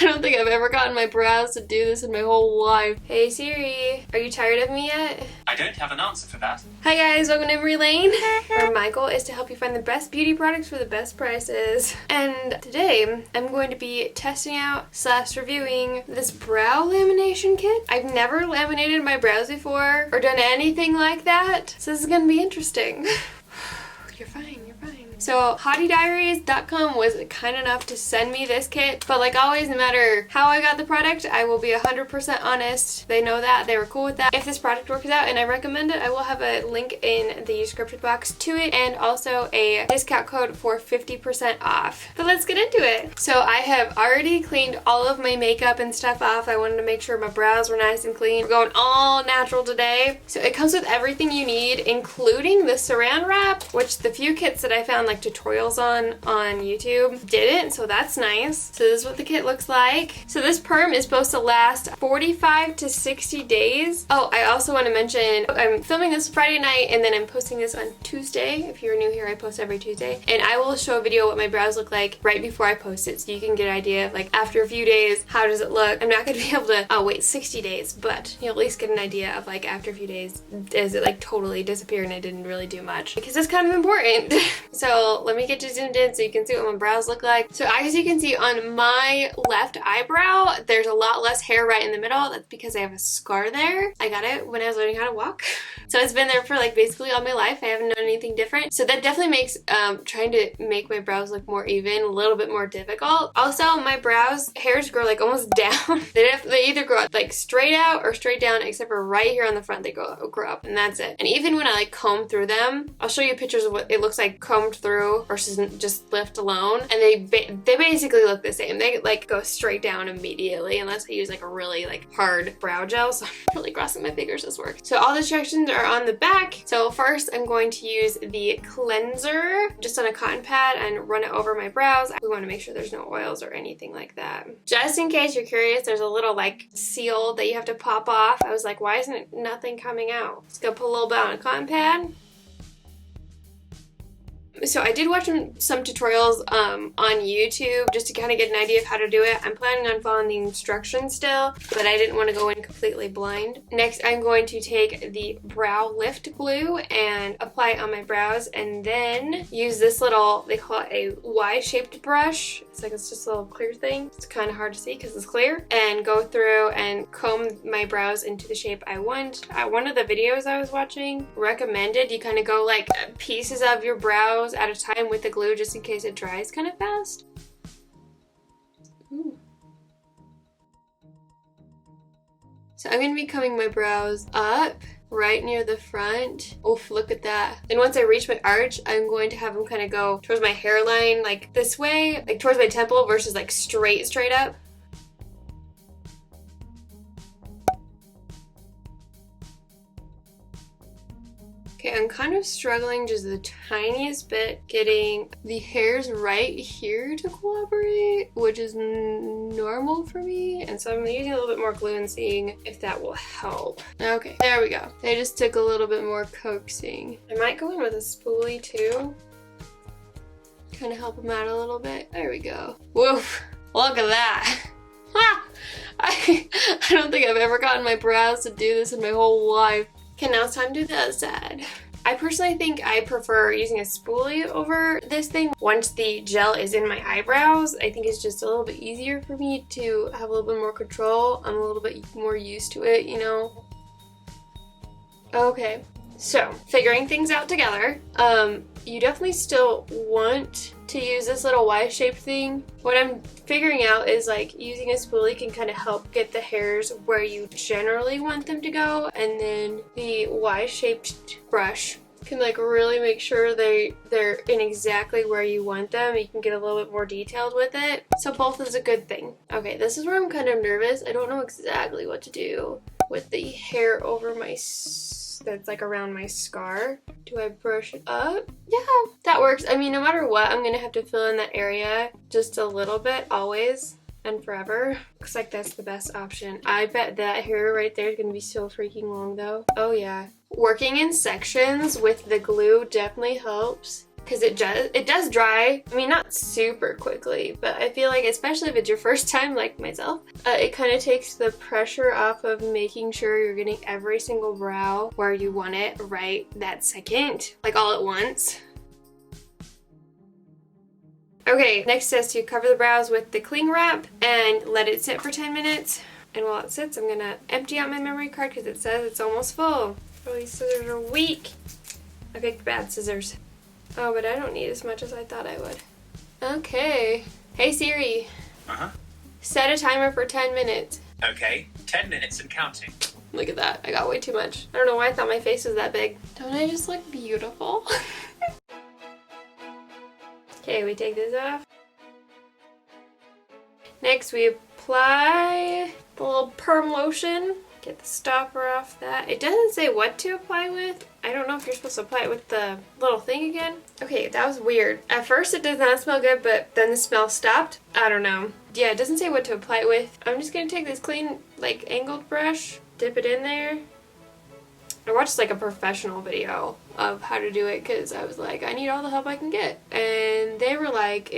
I don't think I've ever gotten my brows to do this in my whole life. Hey Siri, are you tired of me yet? I don't have an answer for that. Hi guys, welcome to Emmarie Lane, where my goal is to help you find the best beauty products for the best prices. And today, I'm going to be testing out / reviewing this brow lamination kit. I've never laminated my brows before or done anything like that, so this is gonna be interesting. You're fine, you're fine. So hottiediaries.com was kind enough to send me this kit, but like always, no matter how I got the product, I will be 100% honest. They know that, they were cool with that. If this product works out and I recommend it, I will have a link in the description box to it and also a discount code for 50% off. But let's get into it. So I have already cleaned all of my makeup and stuff off. I wanted to make sure my brows were nice and clean. We're going all natural today. So it comes with everything you need, including the saran wrap, which the few kits that I found like tutorials on YouTube didn't, so that's nice. So this is what the kit looks like. So this perm is supposed to last 45 to 60 days. Oh, I also want to mention I'm filming this Friday night and then I'm posting this on Tuesday. If you're new here, I post every Tuesday, and I will show a video what my brows look like right before I post it, so you can get an idea of like after a few days, how does it look. I'm not going to be able to wait 60 days, but you'll at least get an idea of like after a few days, does it like totally disappear and I didn't really do much, because it's kind of important. So let me get you zoomed in so you can see what my brows look like. So as you can see on my left eyebrow, there's a lot less hair right in the middle. That's because I have a scar there. I got it when I was learning how to walk. So it's been there for like basically all my life. I haven't known anything different. So that definitely makes trying to make my brows look more even a little bit more difficult. Also, my brows hairs grow like almost down. They either grow like straight out or straight down, except for right here on the front they grow up, and that's it. And even when I like comb through them, I'll show you pictures of what it looks like combed through versus just lift alone, and they basically look the same. They like go straight down immediately unless I use like a really like hard brow gel. So I'm really crossing my fingers this works. So all the instructions are on the back. So first I'm going to use the cleanser just on a cotton pad and run it over my brows. We want to make sure there's no oils or anything like that. Just in case you're curious, there's a little like seal that you have to pop off. I was like, why isn't nothing coming out? Just gonna put a little bit on a cotton pad. So I did watch some tutorials on YouTube just to kind of get an idea of how to do it. I'm planning on following the instructions still, but I didn't want to go in completely blind. Next, I'm going to take the brow lift glue and apply it on my brows, and then use this little, they call it a Y-shaped brush. It's just a little clear thing. It's kind of hard to see because it's clear. And go through and comb my brows into the shape I want. One of the videos I was watching recommended you kind of go like pieces of your brows at a time with the glue just in case it dries kind of fast. Ooh. So I'm going to be combing my brows up right near the front. Oof, look at that. Then once I reach my arch, I'm going to have them kind of go towards my hairline like this way, like towards my temple versus like straight up. Okay, I'm kind of struggling just the tiniest bit getting the hairs right here to cooperate, which is normal for me. And so I'm using a little bit more glue and seeing if that will help. Okay, there we go. They just took a little bit more coaxing. I might go in with a spoolie too. Kind of help them out a little bit. There we go. Woof, look at that. Ha! I don't think I've ever gotten my brows to do this in my whole life. Okay, now it's time to do the other side. I personally think I prefer using a spoolie over this thing. Once the gel is in my eyebrows, I think it's just a little bit easier for me to have a little bit more control. I'm a little bit more used to it, you know? Okay, so figuring things out together. You definitely still want to use this little Y-shaped thing. What I'm figuring out is like using a spoolie can kind of help get the hairs where you generally want them to go, and then the Y-shaped brush can like really make sure they're in exactly where you want them. You can get a little bit more detailed with it. So both is a good thing. Okay, this is where I'm kind of nervous. I don't know exactly what to do with the hair over my that's like around my scar. Do I brush it up? Yeah, that works. I mean, no matter what, I'm gonna have to fill in that area just a little bit, always and forever. Looks like that's the best option. I bet that hair right there is gonna be so freaking long though. Oh yeah. Working in sections with the glue definitely helps. because it does dry. I mean, not super quickly, but I feel like, especially if it's your first time like myself, it kind of takes the pressure off of making sure you're getting every single brow where you want it right that second, like all at once. Okay, next says to cover the brows with the cling wrap and let it sit for 10 minutes. And while it sits, I'm gonna empty out my memory card because it says it's almost full. Oh, these scissors are weak. I picked bad scissors. Oh, but I don't need as much as I thought I would. Okay. Hey Siri. Set a timer for 10 minutes. Okay, 10 minutes and counting. Look at that. I got way too much. I don't know why I thought my face was that big. Don't I just look beautiful? Okay, we take this off. Next, we apply the little perm lotion. Get the stopper off that. It doesn't say what to apply with. I don't know if you're supposed to apply it with the little thing again. Okay, that was weird. At first it does not smell good, but then the smell stopped. I don't know. Yeah, it doesn't say what to apply it with. I'm just gonna take this clean, like, angled brush, dip it in there. I watched like a professional video of how to do it because I was like, I need all the help I can get. And they were like,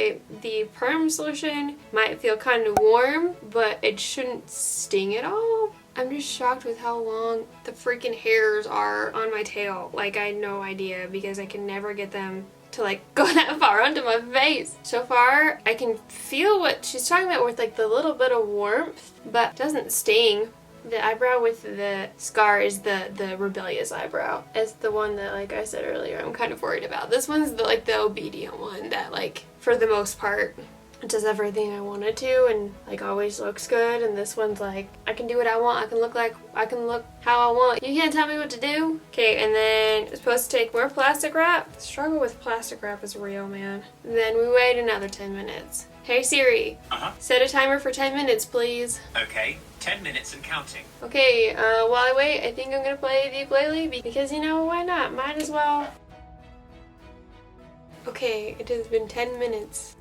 the perm solution might feel kind of warm, but it shouldn't sting at all. I'm just shocked with how long the freaking hairs are on my tail. Like, I had no idea because I can never get them to like go that far onto my face. So far, I can feel what she's talking about with like the little bit of warmth, but it doesn't sting. The eyebrow with the scar is the rebellious eyebrow. It's the one that, like I said earlier, I'm kind of worried about. This one's the obedient one that, like, for the most part, it does everything I want it to and, like, always looks good. And this one's like, I can do what I want. I can look how I want. You can't tell me what to do. Okay, and then it's supposed to take more plastic wrap. The struggle with plastic wrap is real, man. And then we wait another 10 minutes. Hey Siri, set a timer for 10 minutes, please. Okay, 10 minutes and counting. Okay, while I wait, I think I'm gonna play the ukulele because, you know, why not? Might as well. Okay, it has been 10 minutes.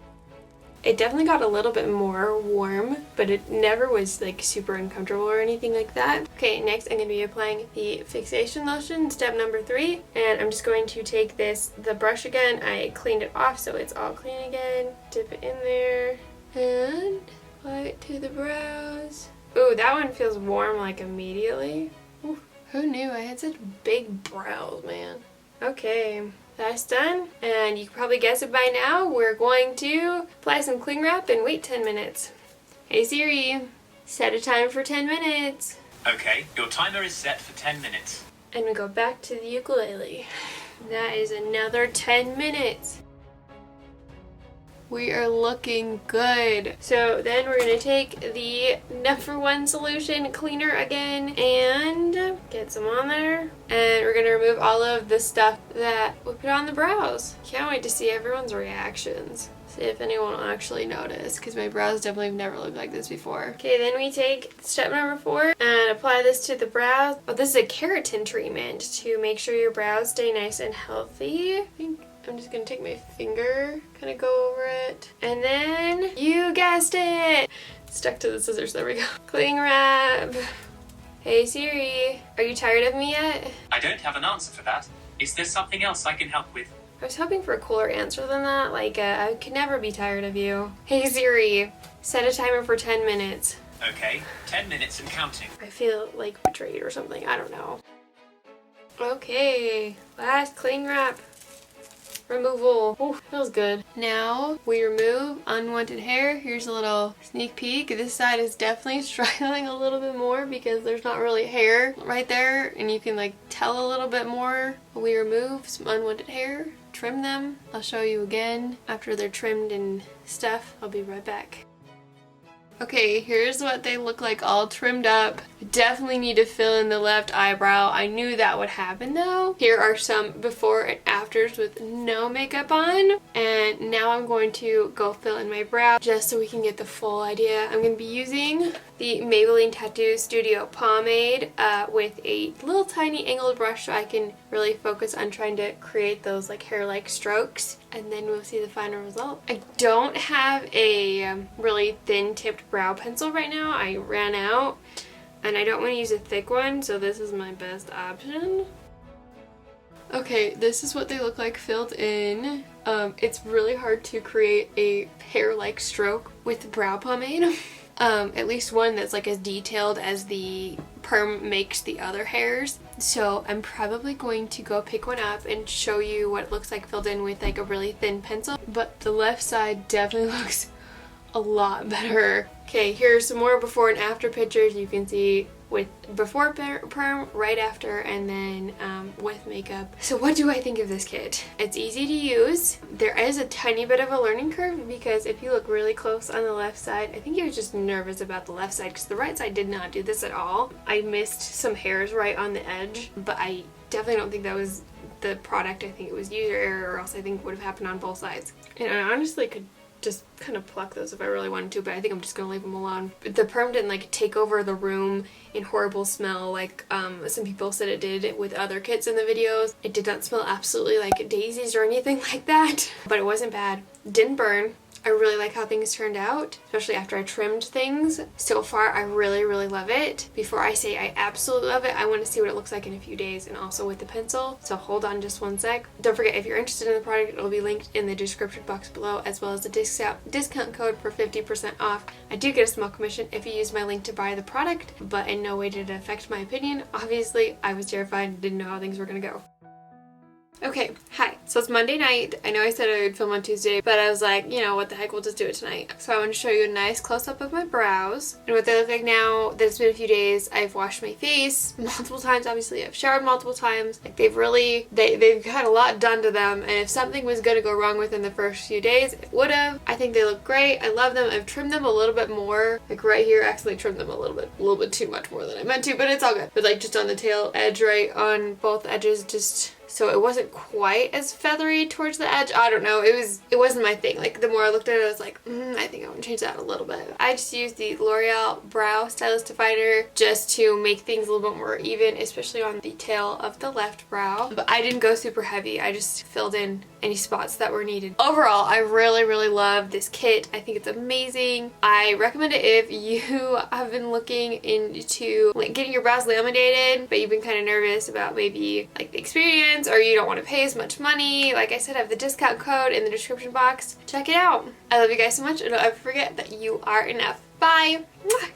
It definitely got a little bit more warm, but it never was like super uncomfortable or anything like that. Okay, next I'm going to be applying the fixation lotion, step number 3. And I'm just going to take the brush again. I cleaned it off so it's all clean again. Dip it in there and apply it to the brows. Ooh, that one feels warm like immediately. Ooh, who knew I had such big brows, man. Okay. That's done, and you can probably guess it by now. We're going to apply some cling wrap and wait 10 minutes. Hey Siri, set a time for 10 minutes. Okay, your timer is set for 10 minutes. And we go back to the ukulele. That is another 10 minutes. We are looking good. So then we're going to take the number 1 solution cleaner again and get some on there. And we're going to remove all of the stuff that we put on the brows. Can't wait to see everyone's reactions. See if anyone will actually notice, because my brows definitely have never looked like this before. Okay, then we take step number 4 and apply this to the brows. Oh, this is a keratin treatment to make sure your brows stay nice and healthy. I think I'm just gonna take my finger, kind of go over it. And then, you guessed it! Stuck to the scissors, there we go. Cling wrap. Hey Siri, are you tired of me yet? I don't have an answer for that. Is there something else I can help with? I was hoping for a cooler answer than that. Like, I could never be tired of you. Hey Siri, set a timer for 10 minutes. Okay, 10 minutes and counting. I feel like betrayed or something, I don't know. Okay, last cling wrap removal. Ooh, feels good. Now we remove unwanted hair. Here's a little sneak peek. This side is definitely struggling a little bit more because there's not really hair right there, and you can like tell a little bit more. We remove some unwanted hair, trim them. I'll show you again after they're trimmed and stuff. I'll be right back. Okay, here's what they look like all trimmed up. Definitely need to fill in the left eyebrow. I knew that would happen though. Here are some before and afters with no makeup on. And now I'm going to go fill in my brow just so we can get the full idea. I'm going to be using the Maybelline Tattoo Studio Pomade with a little tiny angled brush so I can really focus on trying to create those like hair-like strokes. And then we'll see the final result. I don't have a really thin-tipped brow pencil right now. I ran out. And I don't want to use a thick one, so this is my best option. Okay, this is what they look like filled in. It's really hard to create a hair-like stroke with brow pomade. At least one that's like as detailed as the perm makes the other hairs. So I'm probably going to go pick one up and show you what it looks like filled in with like a really thin pencil. But the left side definitely looks a lot better. Okay, here's some more before and after pictures. You can see with before perm, right after, and then with makeup. So what do I think of this kit? It's easy to use. There is a tiny bit of a learning curve because if you look really close on the left side, I think I was just nervous about the left side because the right side did not do this at all. I missed some hairs right on the edge, but I definitely don't think that was the product. I think it was user error, or else I think it would have happened on both sides. And I honestly could just kind of pluck those if I really wanted to, but I think I'm just gonna leave them alone. The perm didn't like take over the room in horrible smell like some people said it did with other kits in the videos. It did not smell absolutely like daisies or anything like that, but it wasn't bad. Didn't burn. I really like how things turned out, especially after I trimmed things. So far, I really, really love it. Before I say I absolutely love it, I want to see what it looks like in a few days and also with the pencil. So hold on just one sec. Don't forget, if you're interested in the product, it'll be linked in the description box below, as well as the discount code for 50% off. I do get a small commission if you use my link to buy the product, but in no way did it affect my opinion. Obviously, I was terrified and didn't know how things were gonna go. Okay, hi. So it's Monday night. I know I said I would film on Tuesday, but I was like, you know, what the heck, we'll just do it tonight. So I want to show you a nice close-up of my brows and what they look like now that it's been a few days. I've washed my face multiple times, obviously. I've showered multiple times. Like they've had a lot done to them, and if something was going to go wrong within the first few days, it would have. I think they look great. I love them. I've trimmed them a little bit more. Like right here, I accidentally trimmed them a little bit too much more than I meant to, but it's all good. But like just on the tail edge, right on both edges, just so it wasn't quite as feathery towards the edge. I don't know. It wasn't my thing. Like the more I looked at it, I was like, I think I want to change that a little bit. I just used the L'Oreal Brow Stylist Definer just to make things a little bit more even, especially on the tail of the left brow. But I didn't go super heavy. I just filled in any spots that were needed. Overall, I really, really love this kit. I think it's amazing. I recommend it if you have been looking into like getting your brows laminated, but you've been kind of nervous about maybe like the experience, or you don't want to pay as much money. Like I said, I have the discount code in the description box. Check it out. I love you guys so much, and don't ever forget that you are enough. Bye! Mwah!